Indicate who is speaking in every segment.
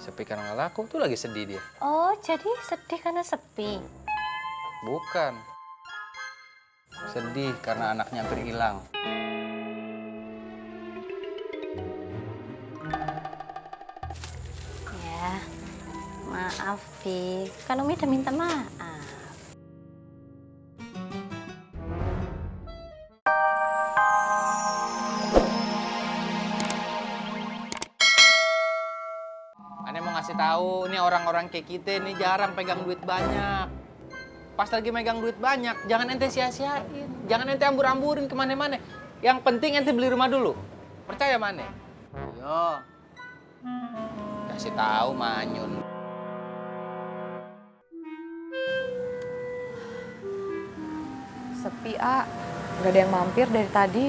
Speaker 1: Sepi karena nggak laku, tuh lagi sedih dia.
Speaker 2: Oh, jadi sedih karena sepi?
Speaker 1: Bukan. Sedih karena anaknya hampir hilang.
Speaker 2: Ya, maaf, Vi. Kan Umi udah minta maaf.
Speaker 1: Aneh mau ngasih tahu, ini orang-orang kayak kita nih jarang pegang duit banyak. Pas lagi megang duit banyak, jangan ente sia-siain. Jangan ente ambur-amburin kemana-mana. Yang penting ente beli rumah dulu. Percaya Mane? Iya. Kasih tahu Manyun.
Speaker 3: Sepi, A. Nggak ada yang mampir dari tadi.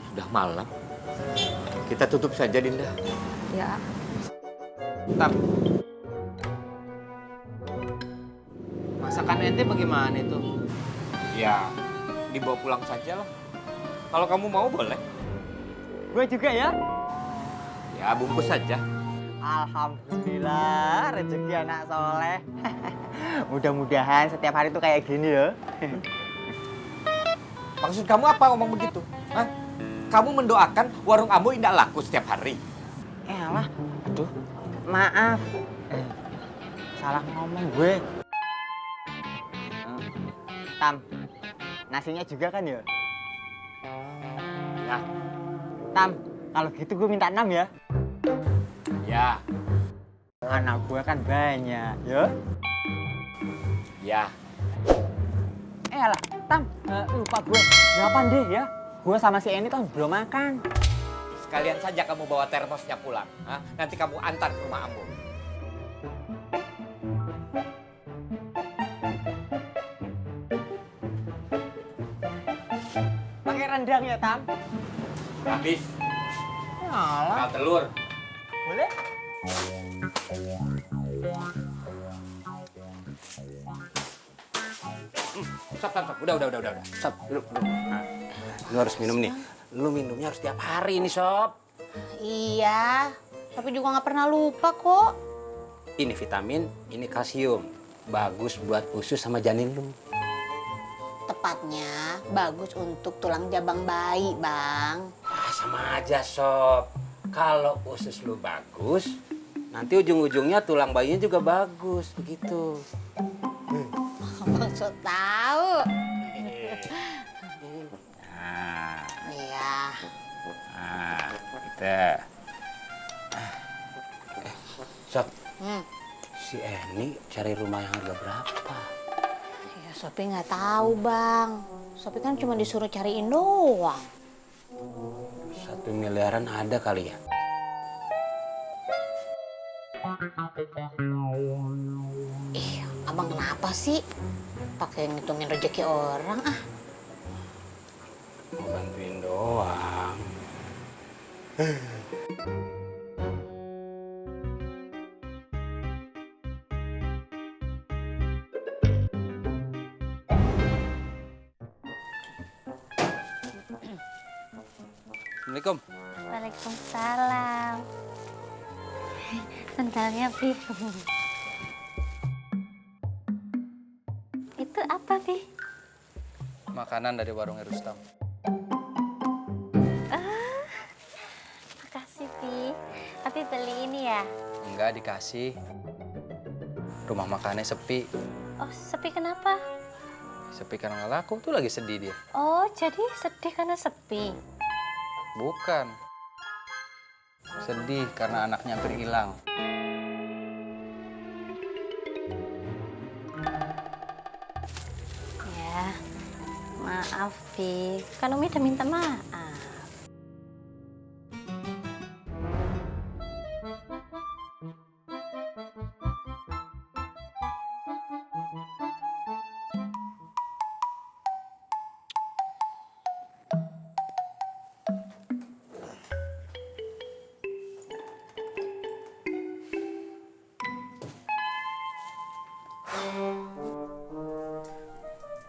Speaker 4: Sudah malam. Kita tutup saja, Dinda.
Speaker 3: Ya, A.
Speaker 1: Bentar. Masakan ente bagaimana itu?
Speaker 4: Ya, dibawa pulang saja lah. Kalau kamu mau, boleh.
Speaker 5: Gue juga ya.
Speaker 4: Ya, bungkus saja.
Speaker 5: Alhamdulillah, rezeki anak soleh. Mudah-mudahan setiap hari tuh kayak gini ya.
Speaker 4: Maksud kamu apa ngomong begitu? Hah? Kamu mendoakan warung Ambo tidak laku setiap hari?
Speaker 5: Alah, aduh, maaf. Salah ngomong gue. Tam, nasinya juga kan ya?
Speaker 4: Ya.
Speaker 5: Tam, kalau gitu gue minta 6 ya.
Speaker 4: Ya.
Speaker 5: Anak gue kan banyak, ya.
Speaker 4: Ya.
Speaker 5: Alah, Tam, lupa gue. 8 deh ya. Gue sama si Eni tuh belum makan.
Speaker 4: Sekalian saja kamu bawa termosnya pulang. Hah? Nanti kamu antar ke rumah Ambo.
Speaker 5: Pakai rendang ya, Tam?
Speaker 4: Habis.
Speaker 5: Alah,
Speaker 4: Kal telur.
Speaker 5: boleh?
Speaker 4: Stop. Udah. Stop, duduk. Nah, lu harus minum nih. Lu minumnya harus tiap hari nih, Sob.
Speaker 2: Iya, tapi juga nggak pernah lupa kok.
Speaker 6: Ini vitamin, ini kalsium. Bagus buat usus sama janin lu.
Speaker 2: Tepatnya bagus untuk tulang jabang bayi, Bang.
Speaker 6: Ah, sama aja, Sob. Kalau usus lu bagus, nanti ujung-ujungnya tulang bayinya juga bagus, begitu.
Speaker 2: Maksud tahu.
Speaker 6: Nah,
Speaker 2: Iya.
Speaker 6: kita. Sob, si Eni cari rumah yang harga berapa?
Speaker 2: Ya, Sopi nggak tahu, Bang. Sopi kan cuma disuruh cariin doang.
Speaker 6: 1 miliaran ada kali ya?
Speaker 2: Ih, Abang kenapa sih? Pakai ngitungin rezeki orang ah.
Speaker 6: Mau bantuin doang.
Speaker 1: Assalamualaikum.
Speaker 2: Waalaikumsalam. Sendalnya, Pi. Itu apa, Pi?
Speaker 1: Makanan dari warungnya Rustam.
Speaker 2: Makasih, Pi. Tapi beli ini ya?
Speaker 1: Enggak dikasih. Rumah makannya sepi.
Speaker 2: Oh, sepi kenapa?
Speaker 1: Sepi karena nggak laku, tuh lagi sedih dia.
Speaker 2: Oh, jadi sedih karena sepi?
Speaker 1: Bukan. Sedih karena anaknya hampir hilang.
Speaker 2: Ya, maaf, Pi. Kan Umi udah minta maaf.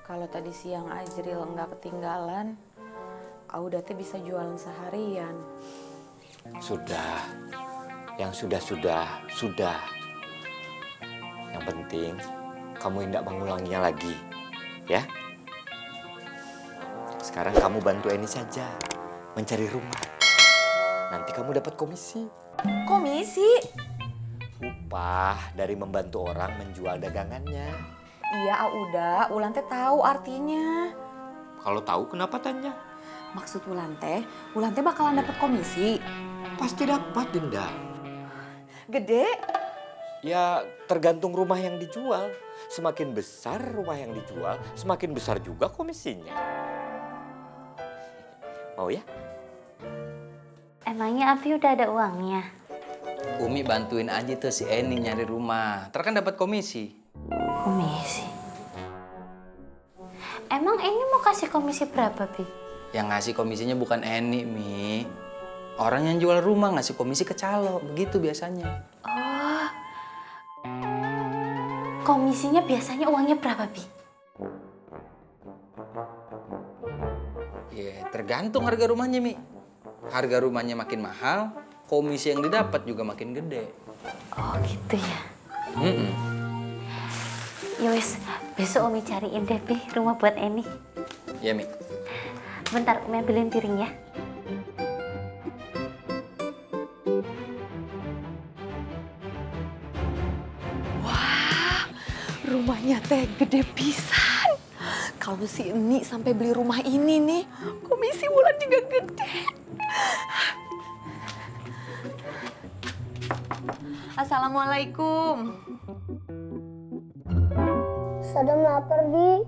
Speaker 3: Kalau tadi tadi siang Ajril nggak ketinggalan, kau udah teh bisa jualan seharian.
Speaker 7: Sudah. Yang sudah. Yang penting kamu tidak mengulanginya lagi, ya. Sekarang kamu bantu Eni saja mencari rumah. Nanti kamu dapat komisi.
Speaker 3: Komisi?
Speaker 7: Upah dari membantu orang menjual dagangannya.
Speaker 3: Iya, udah. Ulan teh tahu artinya.
Speaker 7: Kalau tahu kenapa tanya?
Speaker 3: Maksud Ulan teh bakalan dapat komisi.
Speaker 7: Pasti dapat, Dinda.
Speaker 3: Gede?
Speaker 7: Ya tergantung rumah yang dijual. Semakin besar rumah yang dijual, semakin besar juga komisinya. Mau ya?
Speaker 8: Emangnya Abi udah ada uangnya?
Speaker 1: Umi bantuin aja tuh si Eni nyari rumah. Ntar kan dapat komisi.
Speaker 8: Komisi. Emang ini mau kasih komisi berapa, Bi?
Speaker 1: Yang ngasih komisinya bukan Eni, Mi. Orang yang jual rumah ngasih komisi ke calo. Begitu biasanya.
Speaker 8: Oh. Komisinya biasanya uangnya berapa, Bi?
Speaker 1: Ya tergantung harga rumahnya, Mi. Harga rumahnya makin mahal, komisi yang didapat juga makin gede.
Speaker 8: Oh gitu ya. Yowes, besok Umi cariin deh, Bi, rumah buat Eni.
Speaker 1: Ya, Mi.
Speaker 8: Bentar, Umi ambilin piring ya.
Speaker 3: Rumahnya teh gede pisan. Kalau si Eni sampai beli rumah ini nih, komisi Ulan juga gede. Assalamualaikum.
Speaker 9: Sadam lapar, Bi.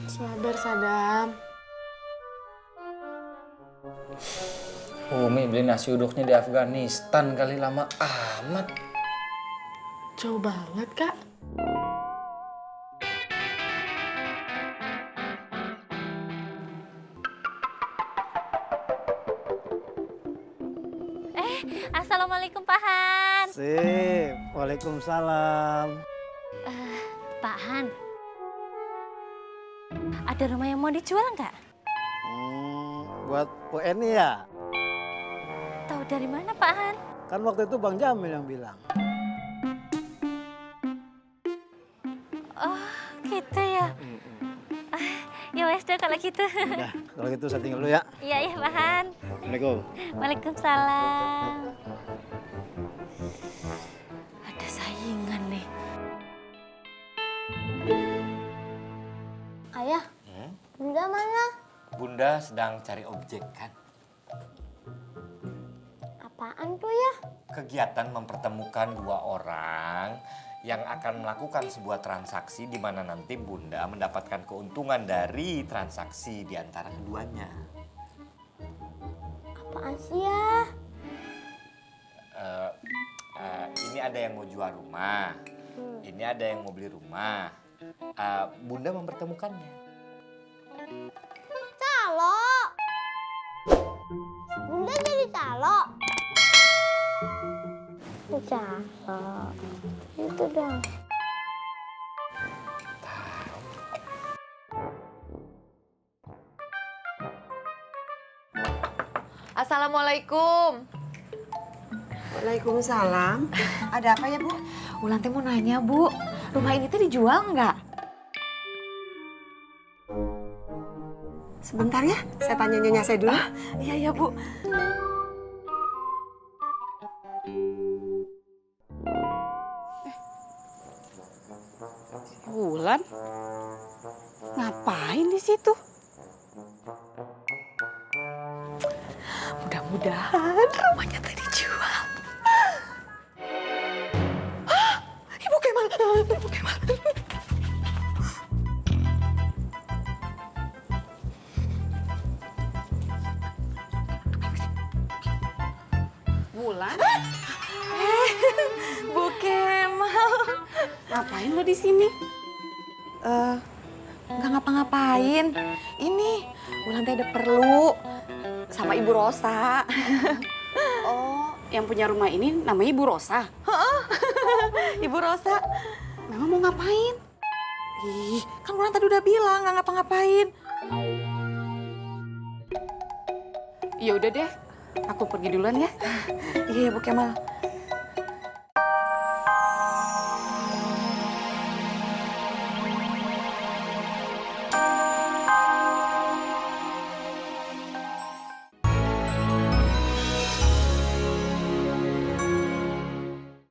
Speaker 3: Sabar, Sadam.
Speaker 1: Umi beli nasi uduknya di Afghanistan kali lama amat.
Speaker 3: Jauh banget, Kak.
Speaker 8: Assalamualaikum, Pak Han.
Speaker 10: Sip, waalaikumsalam.
Speaker 8: Pak Han, ada rumah yang mau dijual nggak?
Speaker 10: Buat Bu Eni ya?
Speaker 8: Tahu dari mana, Pak Han?
Speaker 10: Kan waktu itu Bang Jamil yang bilang.
Speaker 8: Oh, gitu ya. Ya wes deh kalau gitu.
Speaker 10: Nah, kalau gitu saya tinggal dulu ya.
Speaker 8: Iya, iya, Pak Han.
Speaker 10: Assalamualaikum.
Speaker 8: Waalaikumsalam. Ada saingan nih.
Speaker 9: Ayah, Bunda mana?
Speaker 7: Bunda sedang cari objek kan?
Speaker 9: Apaan tuh ya?
Speaker 7: Kegiatan mempertemukan dua orang yang akan melakukan sebuah transaksi di mana nanti Bunda mendapatkan keuntungan dari transaksi di antara keduanya.
Speaker 9: Apaan sih ya?
Speaker 7: Ini ada yang mau jual rumah, ini ada yang mau beli rumah. Bunda mempertemukannya.
Speaker 9: Calo. Bunda jadi calo. Calo. Itu dong.
Speaker 3: Assalamualaikum.
Speaker 11: Waalaikumsalam. Ada apa ya, Bu?
Speaker 3: Ulan teh mau nanya, Bu. Rumah ini tuh dijual nggak?
Speaker 11: Sebentar ya, saya tanya nyonya saya dulu.
Speaker 3: Iya, iya, Bu.
Speaker 11: Wulan, ngapain di situ?
Speaker 3: Mudah-mudahan rumahnya teh dijual. Hah? Ibu Kemal. Ibu Kemal.
Speaker 11: Wulan,
Speaker 3: Bu Kemal.
Speaker 11: ngapain lo di sini?
Speaker 3: Nggak ngapa-ngapain. Ini Ulan teh ada perlu sama Ibu Rosa.
Speaker 11: Oh, yang punya rumah ini namanya Ibu Rosa.
Speaker 3: Ibu Rosa.
Speaker 11: Memang mau ngapain?
Speaker 3: Ih, kan Wulan tadi udah bilang nggak ngapa-ngapain.
Speaker 11: Ya udah deh, aku pergi duluan ya.
Speaker 3: Iya, Bu Kemal.